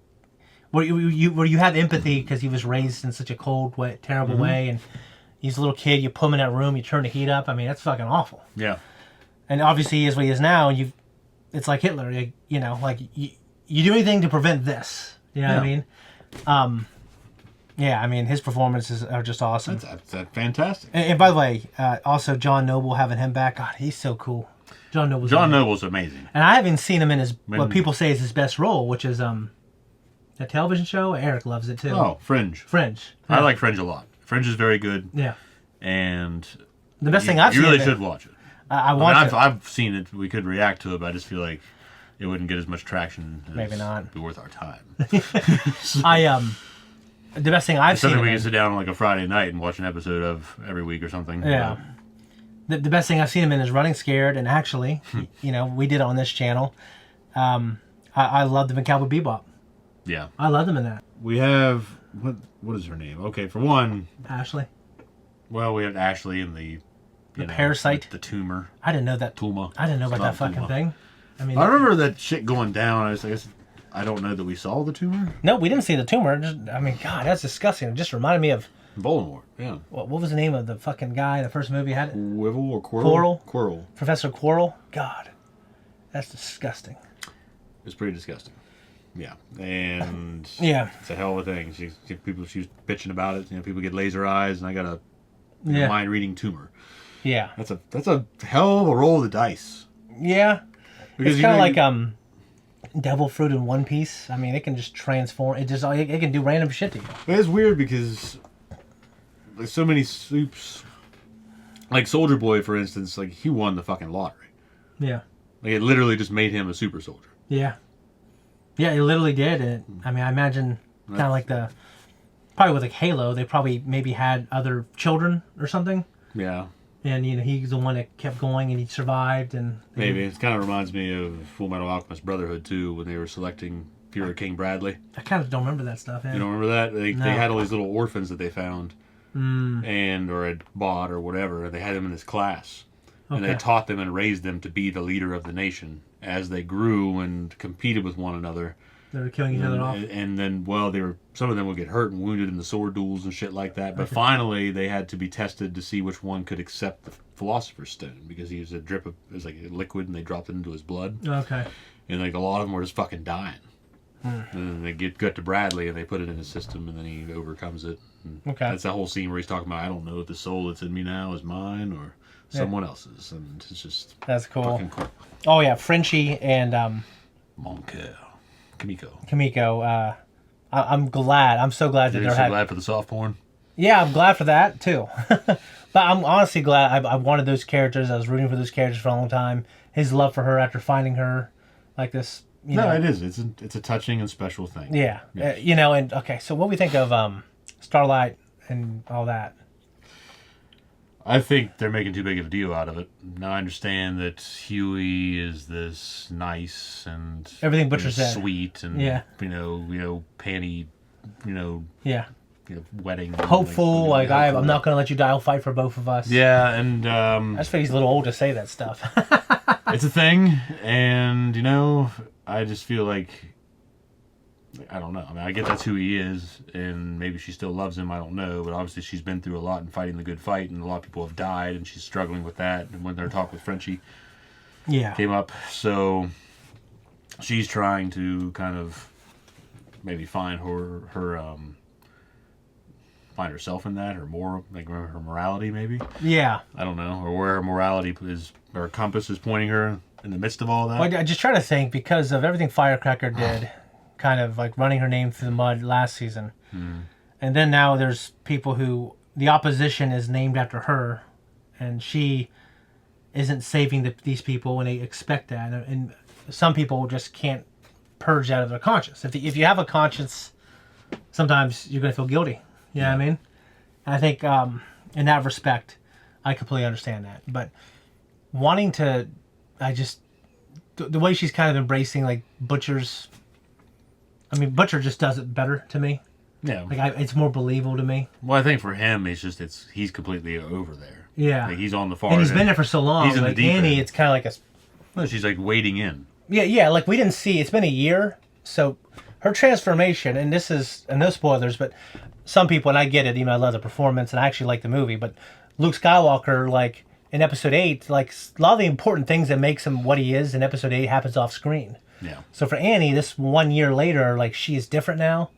where you have empathy because he was raised in such a cold, wet, terrible way, and he's a little kid. You put him in that room, you turn the heat up. I mean, that's fucking awful. Yeah. And obviously, he is what he is now. And it's like Hitler. You know, like you do anything to prevent this. You know what I mean? Yeah, I mean, his performances are just awesome. That's fantastic. And by the way, also John Noble, having him back, God, he's so cool. John Noble's amazing. And I haven't seen him in what people say is his best role, which is a television show. Eric loves it too. Oh, Fringe. Fringe. I like Fringe a lot. Fringe is very good. Yeah. And the best thing I've seen. You really should watch it. I've seen it. We could react to it, but I just feel like it wouldn't get as much traction. Maybe not. It'd be worth our time. The best thing I've seen. Something we can sit down on like a Friday night and watch an episode of every week or something. Yeah. The best thing I've seen him in is Running Scared, and actually, you know, we did it on this channel. I loved him in Cowboy Bebop. Yeah. I loved him in that. We have what is her name? Okay, for one, Ashley. Well, we have Ashley and the parasite, the tumor. I didn't know that. Tumor. I didn't know about that fucking thing. I mean, I remember that shit going down. I don't know that we saw the tumor. No, we didn't see the tumor. I mean, God, that's disgusting. It just reminded me of Voldemort. Yeah. What was the name of the fucking guy in the first movie? Had it? Quirrell or Quirrell? Quirrell. Professor Quirrell. God, that's disgusting. It's pretty disgusting. Yeah, and yeah, it's a hell of a thing. She was bitching about it. You know, people get laser eyes, and I got a mind-reading tumor. Yeah, that's a hell of a roll of the dice. Yeah, because it's kind of like devil fruit in One Piece. I mean, it can just transform. It can do random shit to you. It's weird because like so many soups, like Soldier Boy, for instance, like he won the fucking lottery. Yeah, like it literally just made him a super soldier. Yeah. Yeah, it literally did. And I mean, I imagine kind of like probably with like Halo, they probably maybe had other children or something. Yeah. And you know, he's the one that kept going and he survived. And maybe it kind of reminds me of Full Metal Alchemist Brotherhood too, when they were selecting Fuhrer King Bradley. I kind of don't remember that stuff. Yeah. You don't remember that? They had all these little orphans that they found or had bought or whatever, and they had them in this class. And they taught them and raised them to be the leader of the nation. As they grew and competed with one another, they were killing each other off. And then, some of them would get hurt and wounded in the sword duels and shit like that. But finally, they had to be tested to see which one could accept the Philosopher's Stone, because he was it was like a liquid, and they dropped it into his blood. Okay. And like a lot of them were just fucking dying. And then they get to Bradley, and they put it in his system, and then he overcomes it. And that's the whole scene where he's talking about, I don't know if the soul that's in me now is mine or someone else's, and it's just fucking cool. Oh yeah, Frenchie and Kimiko. I'm glad. I'm so glad that they're glad for the soft porn. Yeah, I'm glad for that too. But I'm honestly glad. I wanted those characters. I was rooting for those characters for a long time. His love for her after finding her, like this. You know, it is. It's a touching and special thing. Yeah, you know. And okay, so what we think of Starlight and all that. I think they're making too big of a deal out of it. Now I understand that Huey is this nice and everything Butcher said, sweet and you know panty, wedding, hopeful. Like I'm not going to let you die. I'll fight for both of us. Yeah, and I just think he's a little old to say that stuff. It's a thing, and I just feel like. I don't know. I mean, I get that's who he is, and maybe she still loves him. I don't know, but obviously she's been through a lot in fighting the good fight, and a lot of people have died, and she's struggling with that. And when their talk with Frenchie came up, so she's trying to kind of maybe find find herself in that, or more like her morality, maybe. Yeah. I don't know, or where her morality is, or compass is pointing her in the midst of all that. Well, I just try to think because of everything Firecracker did. Kind of like running her name through the mud last season. And then now there's people who the opposition is named after her, and she isn't saving these people when they expect that. And some people just can't purge out of their conscience. If you have a conscience, sometimes you're going to feel guilty. You know what I mean? And I think in that respect, I completely understand that. But wanting to, the way she's kind of embracing like Butcher's. I mean, Butcher just does it better to me. Yeah. Like it's more believable to me. Well, I think for him, he's completely over there. Yeah. Like he's on the far end. And he's end. been there for so long. He's in like the deep Annie, end. it's kind of like Well, she's like wading in. Yeah, like we didn't see. It's been a year, so her transformation, and this is, and no spoilers, but some people, and I get it, I love the performance, and I actually like the movie, but Luke Skywalker, like in Episode 8, like a lot of the important things that makes him what he is in Episode 8 happens off screen. Yeah. So for Annie, this 1 year later, like she is different now.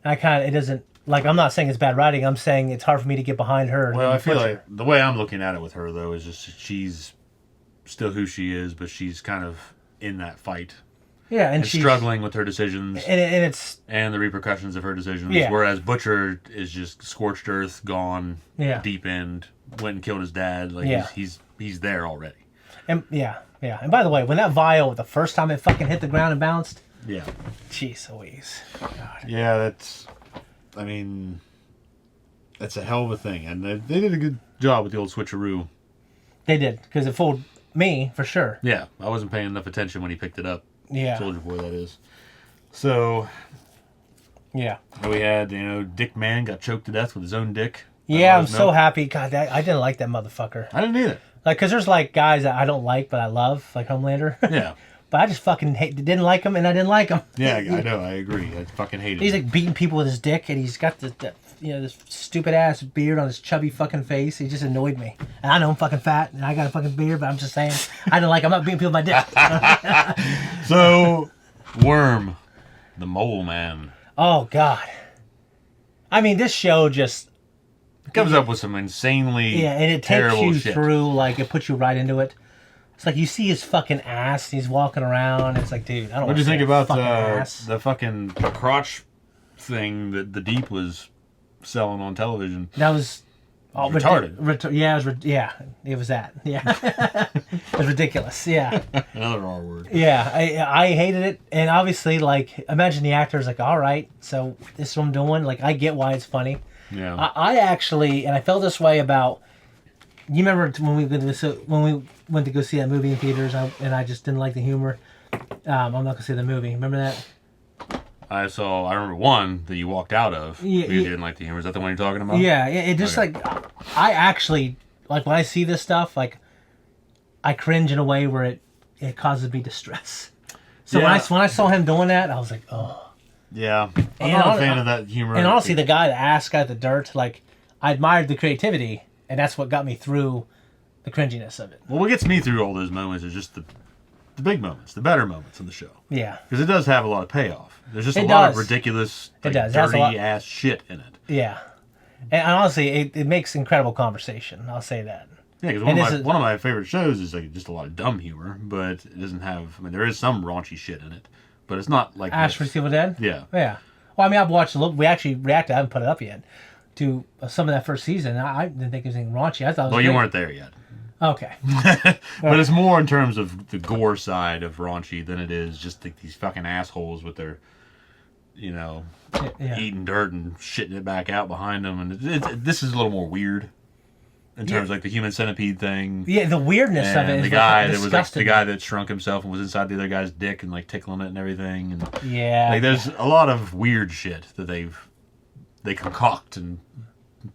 And it doesn't, like, I'm not saying it's bad writing. I'm saying it's hard for me to get behind her. Well, I feel like the way I'm looking at it with her, though, is just she's still who she is, but she's kind of in that fight. Yeah, and she's struggling with her decisions. And the repercussions of her decisions. Yeah. Whereas Butcher is just scorched earth, gone, Yeah. deep end, went and killed his dad. Like, Yeah. he's there already. And yeah. And by the way, when that vial, the first time it fucking hit the ground and bounced. Yeah. Jeez Louise. God. Yeah, that's a hell of a thing. And they did a good job with the old switcheroo. They did, because it fooled me, for sure. Yeah, I wasn't paying enough attention when he picked it up. Yeah. Soldier Boy, that is. So... Yeah. We had, Dick Man got choked to death with his own dick. Yeah, I'm so happy. God, I didn't like that motherfucker. I didn't either. Like, because there's, like, guys that I don't like, but I love, like Homelander. Yeah. But I just fucking didn't like him, and I didn't like him. Yeah, I know. I agree. I fucking hate him. He's, like, beating people with his dick, and he's got this stupid-ass beard on his chubby fucking face. He just annoyed me. And I know I'm fucking fat, and I got a fucking beard, but I'm just saying, I didn't like him. I'm not beating people with my dick. So, Worm, the Mole Man. Oh, God. I mean, this show just... It comes up with some insanely and it takes terrible you shit. through, like, it puts you right into it. It's like you see his fucking ass, and he's walking around. It's like, dude, I don't What do you think about the fucking crotch thing that the Deep was selling on television? That was retarded. It was that. Yeah. It was ridiculous. Yeah. Another R word. Yeah, I hated it. And obviously, like, imagine the actor's like, all right, so this is what I'm doing. Like, I get why it's funny. Yeah. I actually, and I felt this way about, you remember when we went to go see that movie in theaters, and I just didn't like the humor. I'm not going to say the movie. Remember that? I remember one that you walked out of. Yeah, you didn't like the humor. Is that the one you're talking about? Yeah, it just Okay. like, I actually, like, when I see this stuff, like, I cringe in a way where it causes me distress. So Yeah. when I saw him doing that, I was like, oh. Yeah. I'm not a fan of that humor. And honestly, the guy that asked got the dirt, like, I admired the creativity, and that's what got me through the cringiness of it. Well, what gets me through all those moments is just the big moments, the better moments in the show. Yeah. Because it does have a lot of payoff. There's just a It lot does. of ridiculous, It like, does. It has a lot- dirty ass shit in it. Yeah. And honestly, it makes incredible conversation. I'll say that. Yeah, because one of my favorite shows is like just a lot of dumb humor, but it doesn't have. I mean, there is some raunchy shit in it, but it's not like Ash vs. Evil Dead? Yeah. Yeah. Well, I mean, I've watched we actually reacted, I haven't put it up yet, to some of that first season. I didn't think it was anything raunchy. I thought it was Well, you great. weren't there yet. Okay. But it's more in terms of the gore side of raunchy than it is just like these fucking assholes with their, Yeah. eating dirt and shitting it back out behind them. And this is a little more weird in terms of like the human centipede thing. Yeah, the weirdness of And it is the guy that was like disgusting. the guy that shrunk himself and was inside the other guy's dick and like tickling it and everything. And Yeah. like there's a lot of weird shit that they concoct and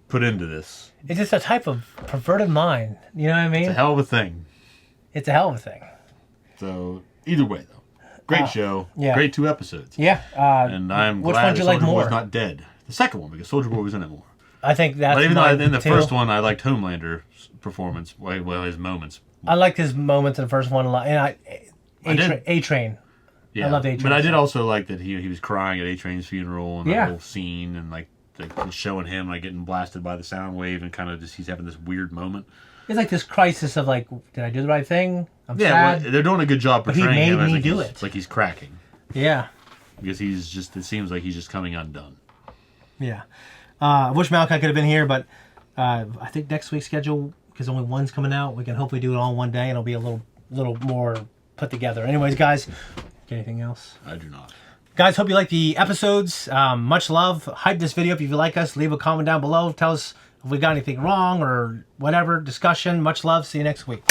put into this. It's just a type of perverted mind. You know what I mean? It's a hell of a thing. It's a hell of a thing. So either way, though, great show. yeah. Great 2 episodes. Yeah. And I'm which glad one do you like Soldier more? Boy's not dead. The second one, because Soldier Boy was in it more. I think that's But even though mine, in the too. first one, I liked Homelander's performance. Well, his moments. I liked his moments in the first one a lot. And I did. A-Train. Yeah. I loved A-Train. But I did also like that he was crying at A-Train's funeral and Yeah. that whole scene and like showing him like getting blasted by the sound wave and kind of just he's having this weird moment. It's like this crisis of like, did I do the right thing? I'm Yeah, sad. well, they're doing a good job But he portraying him made as me like do he's, like he's cracking. Yeah. Because it seems like he's just coming undone. Yeah. I wish Malachi could have been here, but I think next week's schedule, because only one's coming out, we can hopefully do it all in one day and it'll be a little more put together. Anyways, guys, anything else? I do not. Guys, hope you like the episodes. Much love. Hype this video if you like us. Leave a comment down below. Tell us if we got anything wrong or whatever. Discussion. Much love. See you next week.